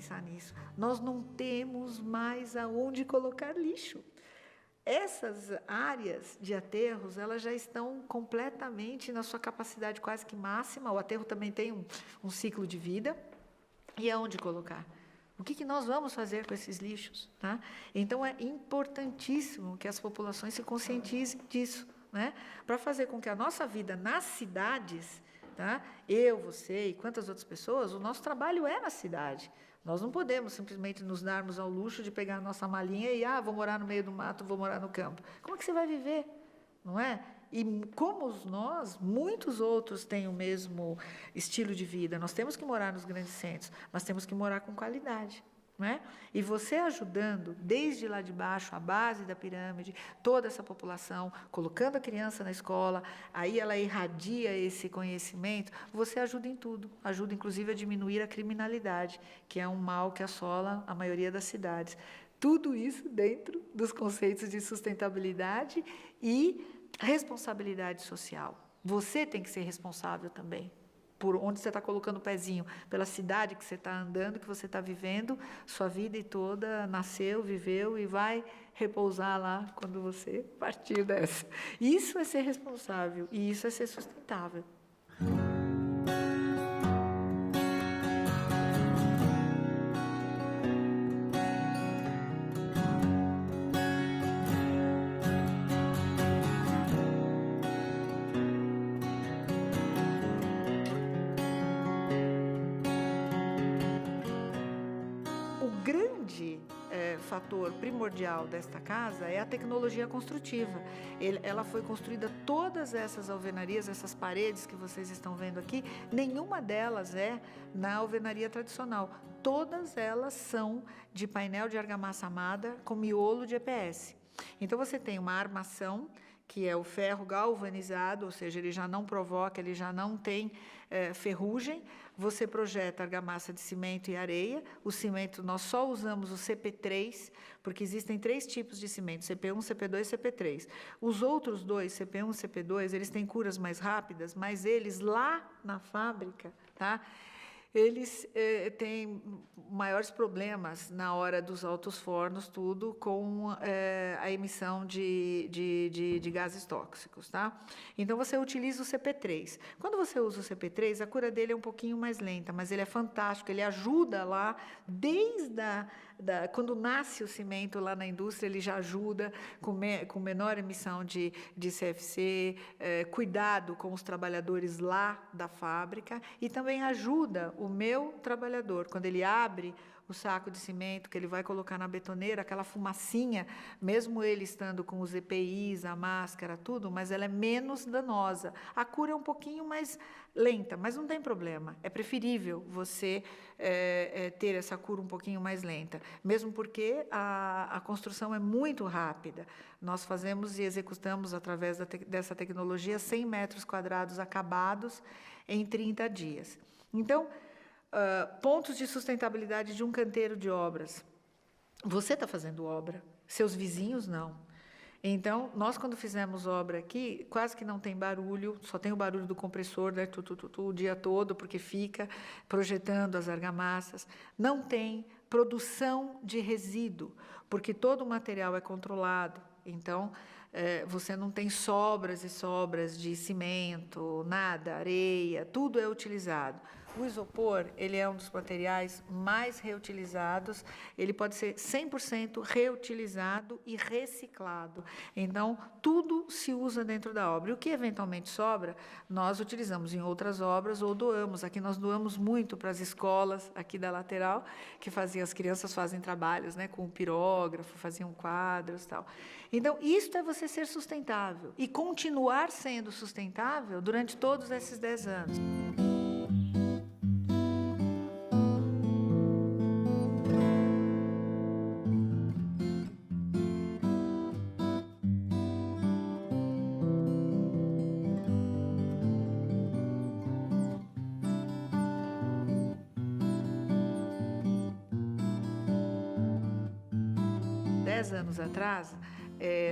pensar nisso. Nós não temos mais aonde colocar lixo. Essas áreas de aterros, elas já estão completamente na sua capacidade quase que máxima. O aterro também tem um ciclo de vida. E aonde colocar? O que nós vamos fazer com esses lixos? Tá? Então, é importantíssimo que as populações se conscientizem disso, né? Para fazer com que a nossa vida nas cidades, tá? Eu, você e quantas outras pessoas, o nosso trabalho é na cidade. Nós não podemos simplesmente nos darmos ao luxo de pegar a nossa malinha e, vou morar no meio do mato, vou morar no campo. Como é que você vai viver? Não é? E como nós, muitos outros têm o mesmo estilo de vida. Nós temos que morar nos grandes centros, mas temos que morar com qualidade. Não é? E você ajudando, desde lá de baixo, a base da pirâmide, toda essa população, colocando a criança na escola, aí ela irradia esse conhecimento, você ajuda em tudo. Ajuda, inclusive, a diminuir a criminalidade, que é um mal que assola a maioria das cidades. Tudo isso dentro dos conceitos de sustentabilidade e responsabilidade social. Você tem que ser responsável também por onde você está colocando o pezinho, pela cidade que você está andando, que você está vivendo, sua vida e toda nasceu, viveu e vai repousar lá quando você partir dessa. Isso é ser responsável e isso é ser sustentável. Fator primordial desta casa é a tecnologia construtiva. Ela foi construída, todas essas alvenarias, essas paredes que vocês estão vendo aqui, nenhuma delas é na alvenaria tradicional. Todas elas são de painel de argamassa amada com miolo de EPS. Então você tem uma armação, que é o ferro galvanizado, ou seja, ele já não provoca, ele já não tem ferrugem. Você projeta argamassa de cimento e areia. O cimento, nós só usamos o CP3, porque existem 3 tipos de cimento, CP1, CP2 e CP3. Os outros 2, CP1 e CP2, eles têm curas mais rápidas, mas eles lá na fábrica, tá? Eles têm maiores problemas na hora dos altos fornos, tudo, com a emissão de gases tóxicos, tá? Então, você utiliza o CP3. Quando você usa o CP3, a cura dele é um pouquinho mais lenta, mas ele é fantástico, ele ajuda lá, desde quando nasce o cimento lá na indústria, ele já ajuda com menor emissão de CFC, cuidado com os trabalhadores lá da fábrica, e também ajuda o meu trabalhador, quando ele abre o saco de cimento que ele vai colocar na betoneira, aquela fumacinha, mesmo ele estando com os EPIs, a máscara, tudo, mas ela é menos danosa. A cura é um pouquinho mais lenta, mas não tem problema. É preferível você ter essa cura um pouquinho mais lenta, mesmo porque a construção é muito rápida. Nós fazemos e executamos, através dessa tecnologia, 100 metros quadrados acabados em 30 dias. Então, pontos de sustentabilidade de um canteiro de obras. Você está fazendo obra, seus vizinhos não. Então, nós quando fizemos obra aqui, quase que não tem barulho, só tem o barulho do compressor, né, o dia todo, porque fica projetando as argamassas. Não tem produção de resíduo, porque todo o material é controlado. Então, você não tem sobras e sobras de cimento, nada, areia, tudo é utilizado. O isopor, ele é um dos materiais mais reutilizados, ele pode ser 100% reutilizado e reciclado. Então, tudo se usa dentro da obra. E o que eventualmente sobra, nós utilizamos em outras obras ou doamos. Aqui nós doamos muito para as escolas, aqui da lateral, que as crianças fazem trabalhos, né, com o pirógrafo, faziam quadros e tal. Então, isso é você ser sustentável e continuar sendo sustentável durante todos esses 10 anos. Anos atrás,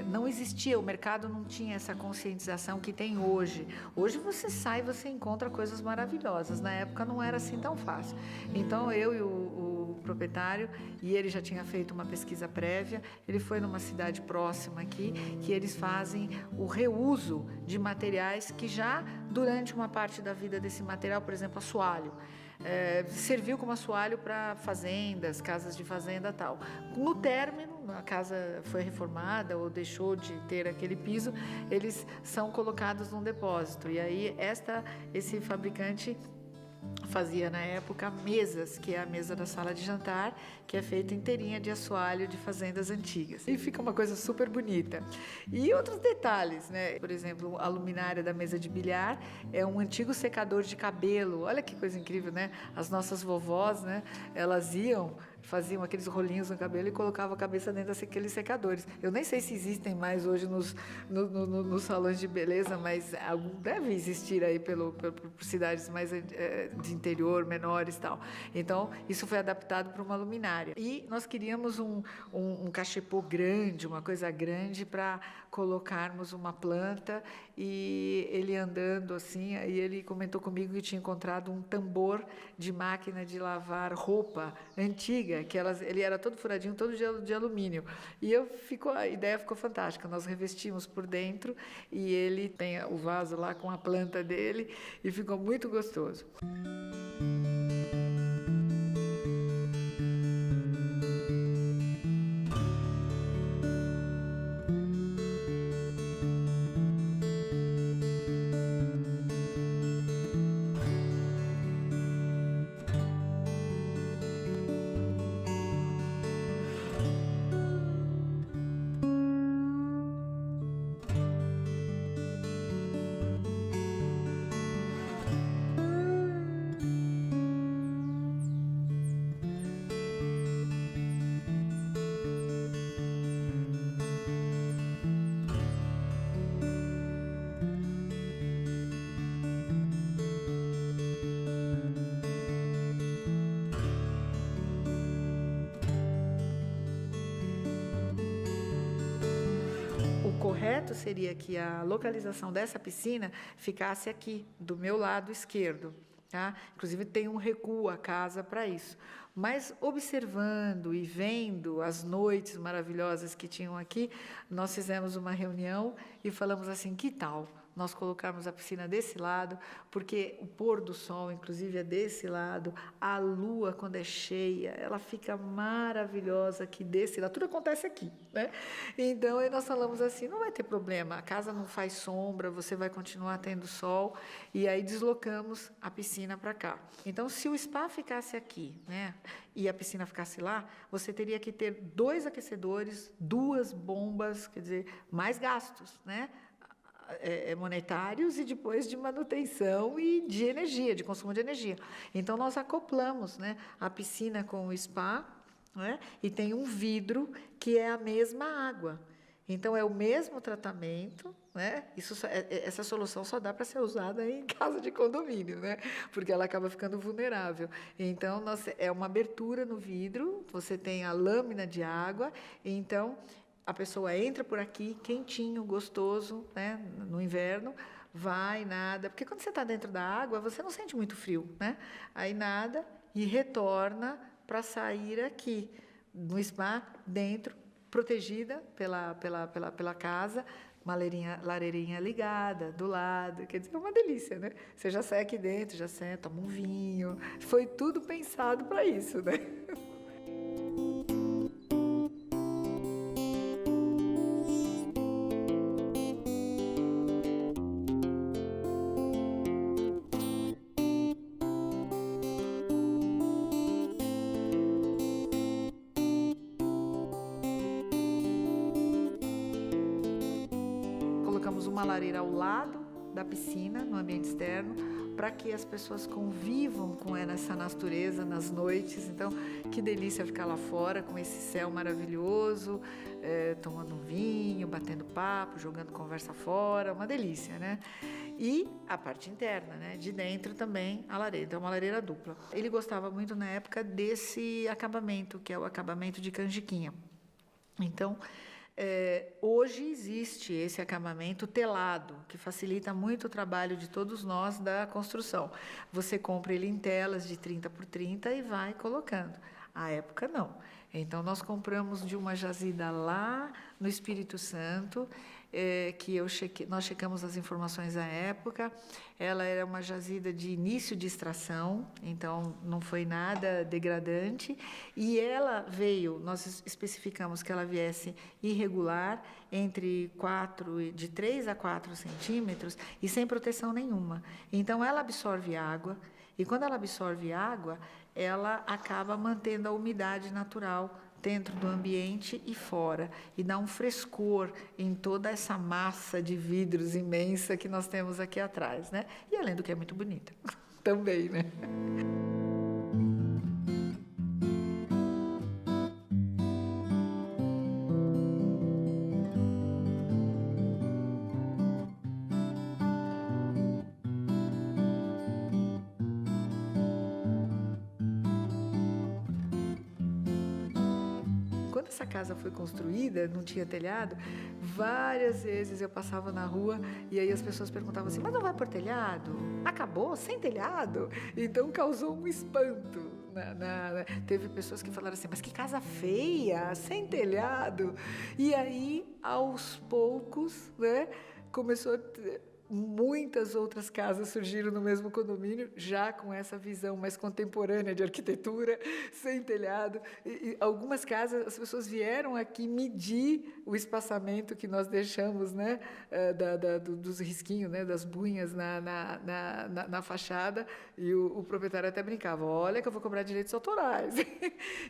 não existia, o mercado não tinha essa conscientização que tem hoje. Hoje você sai, você encontra coisas maravilhosas. Na época não era assim tão fácil. Então eu e o proprietário, e ele já tinha feito uma pesquisa prévia. Ele foi numa cidade próxima aqui, que eles fazem o reuso de materiais que já, durante uma parte da vida desse material, por exemplo, assoalho, serviu como assoalho para fazendas, casas de fazenda e tal. No término, a casa foi reformada ou deixou de ter aquele piso, eles são colocados num depósito. E aí esse fabricante fazia na época mesas, que é a mesa da sala de jantar, que é feita inteirinha de assoalho de fazendas antigas. E fica uma coisa super bonita. E outros detalhes, né? Por exemplo, a luminária da mesa de bilhar é um antigo secador de cabelo. Olha que coisa incrível, né? As nossas vovós, né? Elas faziam aqueles rolinhos no cabelo e colocavam a cabeça dentro daqueles secadores. Eu nem sei se existem mais hoje nos salões de beleza, mas deve existir aí por cidades mais de interior, menores e tal. Então, isso foi adaptado para uma luminária. E nós queríamos um cachepô grande, uma coisa grande para colocarmos uma planta, e ele andando assim, aí ele comentou comigo que tinha encontrado um tambor de máquina de lavar roupa antiga, que ele era todo furadinho, todo de alumínio. E a ideia ficou fantástica. Nós revestimos por dentro e ele tem o vaso lá com a planta dele e ficou muito gostoso. O correto seria que a localização dessa piscina ficasse aqui, do meu lado esquerdo. Tá? Inclusive, tem um recuo à casa para isso. Mas, observando e vendo as noites maravilhosas que tinham aqui, nós fizemos uma reunião e falamos assim, que tal nós colocarmos a piscina desse lado, porque o pôr do sol, inclusive, é desse lado, a lua, quando é cheia, ela fica maravilhosa aqui desse lado, tudo acontece aqui, né? Então, aí nós falamos assim, não vai ter problema, a casa não faz sombra, você vai continuar tendo sol, e aí deslocamos a piscina para cá. Então, se o spa ficasse aqui, né, e a piscina ficasse lá, você teria que ter 2 aquecedores, 2 bombas, quer dizer, mais gastos, né? Monetários e depois de manutenção e de energia, de consumo de energia. Então, nós acoplamos, né, a piscina com o spa, né, e tem um vidro que é a mesma água. Então, é o mesmo tratamento, né? Essa solução só dá para ser usada em casa de condomínio, né? Porque ela acaba ficando vulnerável. Então, é uma abertura no vidro, você tem a lâmina de água, então a pessoa entra por aqui, quentinho, gostoso, né? No inverno, vai, nada. Porque quando você está dentro da água, você não sente muito frio, né? Aí nada e retorna para sair aqui, no spa, dentro, protegida pela casa, uma lareirinha ligada, do lado. Quer dizer, é uma delícia, né? Você já sai aqui dentro, já senta, toma um vinho. Foi tudo pensado para isso, né? Colocamos uma lareira ao lado da piscina, no ambiente externo, para que as pessoas convivam com essa natureza nas noites. Então, que delícia ficar lá fora com esse céu maravilhoso, tomando um vinho, batendo papo, jogando conversa fora, uma delícia, né? E a parte interna, né? De dentro também a lareira, então é uma lareira dupla. Ele gostava muito na época desse acabamento, que é o acabamento de canjiquinha. Então, hoje existe esse acabamento telado, que facilita muito o trabalho de todos nós da construção. Você compra ele em telas de 30 por 30 e vai colocando. À época, não. Então, nós compramos de uma jazida lá no Espírito Santo, que nós checamos as informações à época. Ela era uma jazida de início de extração, então não foi nada degradante. E ela veio, nós especificamos que ela viesse irregular, de 3 a 4 centímetros e sem proteção nenhuma. Então, ela absorve água, e quando ela absorve água, ela acaba mantendo a umidade natural dentro do ambiente e fora, e dá um frescor em toda essa massa de vidros imensa que nós temos aqui atrás, né? E além do que é muito bonita, também, né? Quando essa casa foi construída, não tinha telhado, várias vezes eu passava na rua e aí as pessoas perguntavam assim, mas não vai por telhado? Acabou sem telhado? Então causou um espanto. Teve pessoas que falaram assim, mas que casa feia, sem telhado. E aí, aos poucos, né, começou a muitas outras casas surgiram no mesmo condomínio, já com essa visão mais contemporânea de arquitetura, sem telhado. E algumas casas, as pessoas vieram aqui medir o espaçamento que nós deixamos, né, dos risquinhos, né, das bunhas na fachada, e o proprietário até brincava, olha que eu vou cobrar direitos autorais.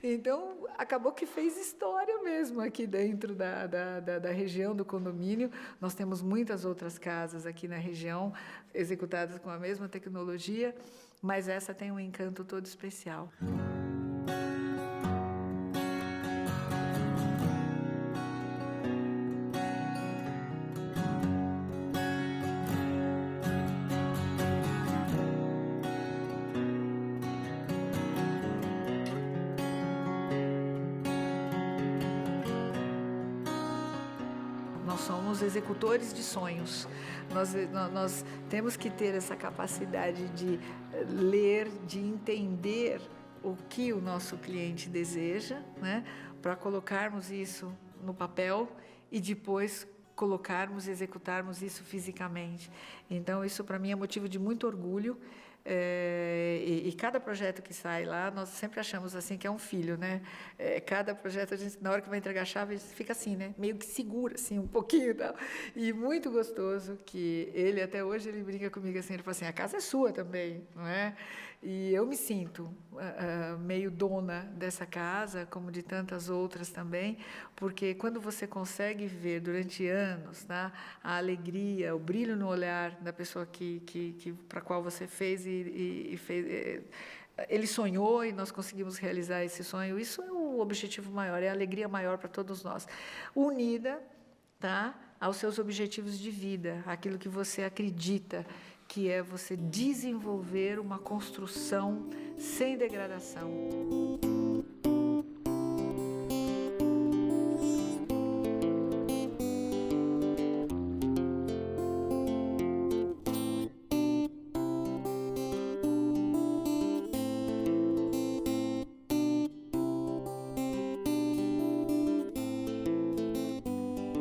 Então, acabou que fez história mesmo aqui dentro da região do condomínio. Nós temos muitas outras casas aqui na região, executadas com a mesma tecnologia, mas essa tem um encanto todo especial. Nós somos executores de sonhos. Nós temos que ter essa capacidade de ler, de entender o que o nosso cliente deseja, né, para colocarmos isso no papel e depois colocarmos e executarmos isso fisicamente. Então, isso para mim é motivo de muito orgulho. E cada projeto que sai lá, nós sempre achamos assim que é um filho, né? Cada projeto, a gente, na hora que vai entregar a chave, a gente fica assim, né? Meio que segura, assim, um pouquinho e tal. E muito gostoso que ele, até hoje, ele brinca comigo assim, ele fala assim, a casa é sua também, não é? E eu me sinto meio dona dessa casa, como de tantas outras também, porque quando você consegue ver durante anos, tá, a alegria, o brilho no olhar da pessoa para a qual você fez e fez, ele sonhou e nós conseguimos realizar esse sonho, isso é o objetivo maior, é a alegria maior para todos nós. Unida, tá, aos seus objetivos de vida, aquilo que você acredita, que é você desenvolver uma construção sem degradação.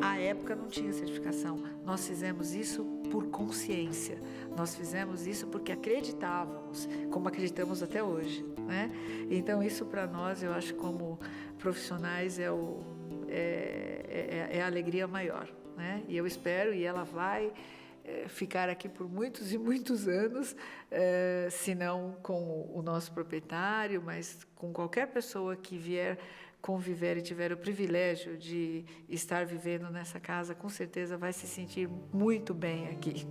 À época não tinha certificação, nós fizemos isso por consciência, nós fizemos isso porque acreditávamos, como acreditamos até hoje, né? Então isso para nós, eu acho, como profissionais, é a alegria maior, né? E eu espero, e ela vai ficar aqui por muitos e muitos anos, se não com o nosso proprietário, mas com qualquer pessoa que vier conviver e tiver o privilégio de estar vivendo nessa casa, com certeza vai se sentir muito bem aqui.